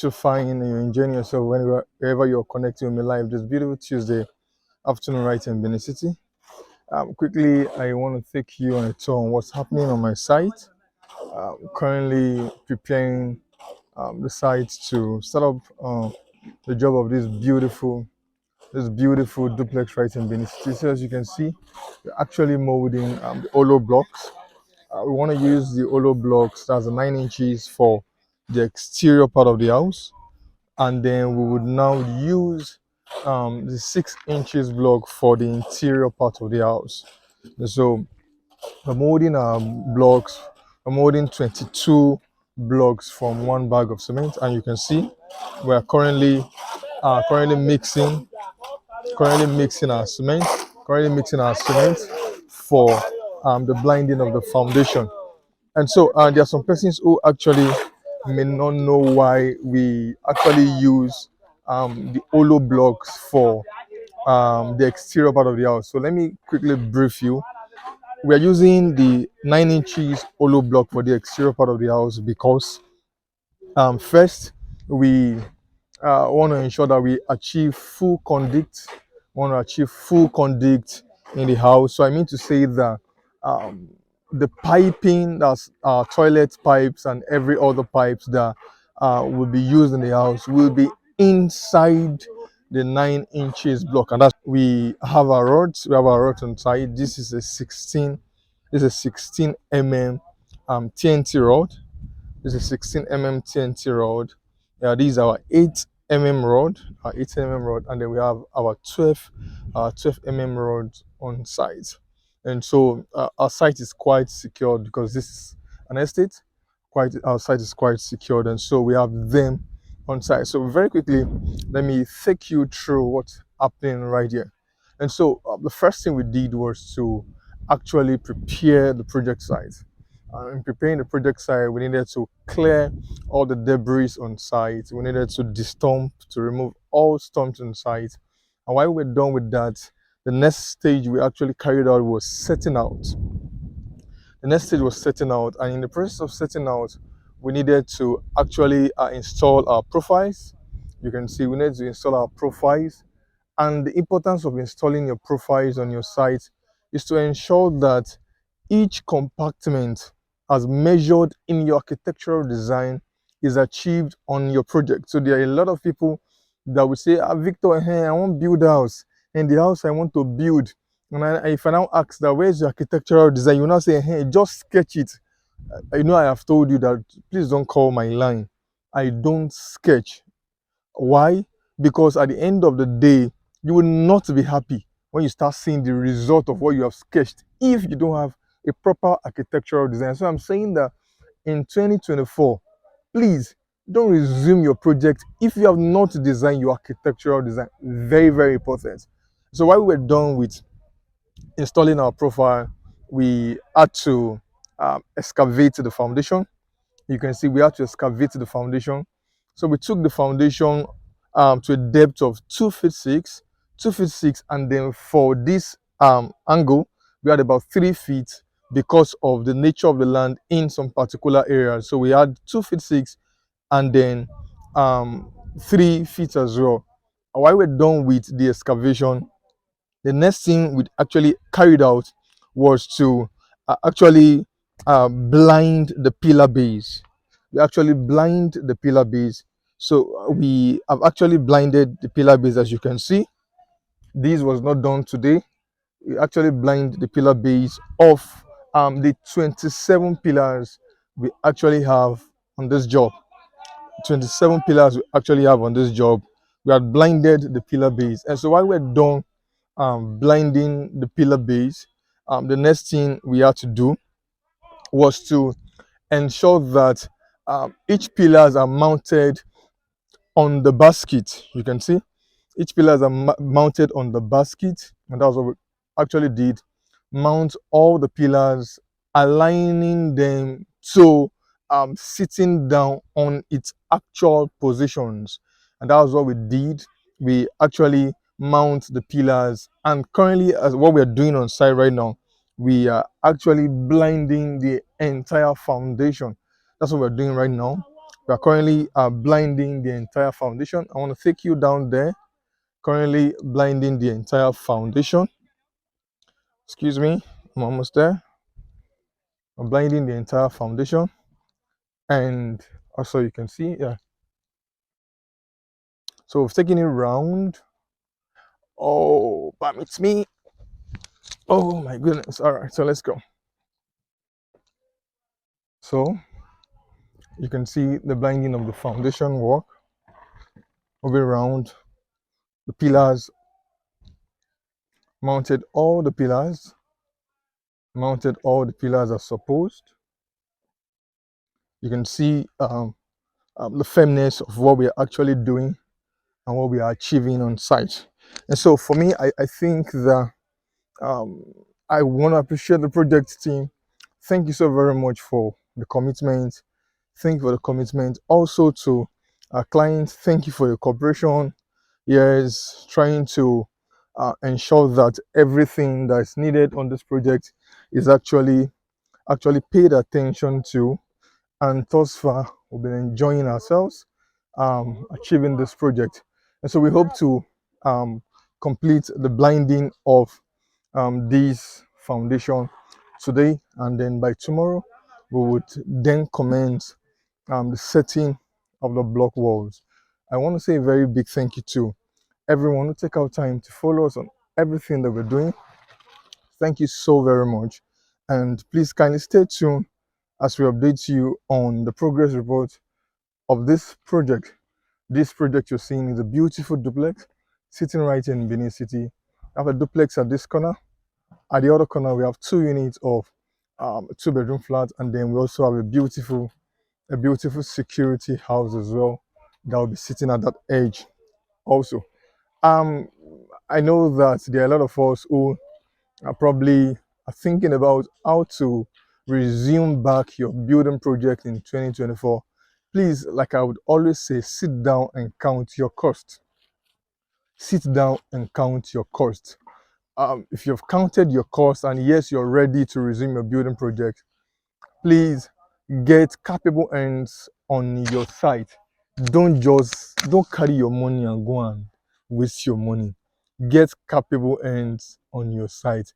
so fine and you're enjoying yourself wherever you're connecting with me live this beautiful Tuesday afternoon right in Benin City. Quickly, I want to take you on a tour on what's happening on my site. Currently preparing the site to start up the job of this beautiful duplex right in Benin City. So as you can see, we're actually molding the Olo blocks. We want to use the Olo blocks, that's the 9 inches for the exterior part of the house, and then we would now use the 6 inches block for the interior part of the house. And so we're molding blocks, we're molding 22 blocks from one bag of cement, and you can see we're currently mixing our cement, for the blinding of the foundation. And so there are some persons who actually may not know why we actually use the Olo blocks for the exterior part of the house. So let me quickly brief you. We are using the 9 inches Olo block for the exterior part of the house because first we want to ensure that we achieve full conduct. In the house. So I mean to say that um, the piping, that's toilet pipes and every other pipes that will be used in the house, will be inside the 9 inches block. And that's, we have our rods. We have our rods inside. This is a 16. This is a 16 mm TNT rod. This is 16 mm TNT rod. These are our 8 mm rod, and then we have our 12 mm rod on site. And so our site is quite secured because this is an estate. Our site is quite secured, and so we have them on site. So very quickly, let me take you through what's happening right here. And so the first thing we did was to actually prepare the project site. In preparing the project site, we needed to clear all the debris on site. We needed to destump, to remove all stumps on site. And while we're done with that, the next stage we actually carried out was setting out. And in the process of setting out, we needed to actually install our profiles. You can see we need to install our profiles. And the importance of installing your profiles on your site is to ensure that each compartment, as measured in your architectural design, is achieved on your project. So there are a lot of people that will say, Victor, hey, I want to build a house, and the house I want to build. And if I now ask that, where's your architectural design? You now say, hey, just sketch it. I have told you that please don't call my line. I don't sketch. Why? Because at the end of the day, you will not be happy when you start seeing the result of what you have sketched if you don't have a proper architectural design. So I'm saying that in 2024, please don't resume your project if you have not designed your architectural design. Very, very important. So while we're done with installing our profile, we had to excavate the foundation. You can see we had to excavate the foundation. So we took the foundation to a depth of 2 feet 6, and then for this angle, we had about 3 feet because of the nature of the land in some particular areas. So we had 2 feet 6 and then 3 feet as well. And while we're done with the excavation, the next thing we actually carried out was to actually blind the pillar base. We actually blind the pillar base. So we have actually blinded the pillar base, as you can see. This was not done today. We actually blind the pillar base of the 27 pillars we actually have on this job. 27 pillars we actually have on this job. We had blinded the pillar base. And so while we're done blinding the pillar base, the next thing we had to do was to ensure that each pillars are mounted on the basket. You can see each pillars are mounted on the basket, and that's what we actually did. Mount all the pillars, aligning them so sitting down on its actual positions, and that was what we did. We actually mount the pillars, and currently, as what we're doing on site right now, we are actually blinding the entire foundation. That's what we're doing right now. We are currently blinding the entire foundation. I want to take you down there. Currently blinding the entire foundation. Excuse me, I'm almost there. I'm blinding the entire foundation, and also you can see, yeah. So we've taken it round. Oh, permits me. Oh my goodness. All right, so let's go. So you can see the blinding of the foundation work. Moving around the pillars, mounted all the pillars, mounted all the pillars as supposed. You can see the firmness of what we are actually doing and what we are achieving on site. And so for me, I think that um, I want to appreciate the project team. Thank you so very much for the commitment. Thank you for the commitment. Also to our clients, thank you for your cooperation. Yes, trying to ensure that everything that is needed on this project is actually paid attention to, and thus far we've been enjoying ourselves achieving this project. And so we hope to um, complete the blinding of this foundation today, and then by tomorrow we would then commence the setting of the block walls. I want to say a very big thank you to everyone who take out time to follow us on everything that we're doing. Thank you so very much, and please kindly stay tuned as we update you on the progress report of this project. This project you're seeing is a beautiful duplex sitting right in Benin City. I have a duplex at this corner. At the other corner, we have 2 units of a two-bedroom flat, and then we also have a beautiful security house as well that will be sitting at that edge. Also, um, I know that there are a lot of us who are thinking about how to resume back your building project in 2024. Please, like I would always say, sit down and count your cost. Sit down and count your cost. If you've counted your cost and yes, you're ready to resume your building project, please get capable hands on your site. Don't carry your money and go and waste your money. Get capable hands on your site.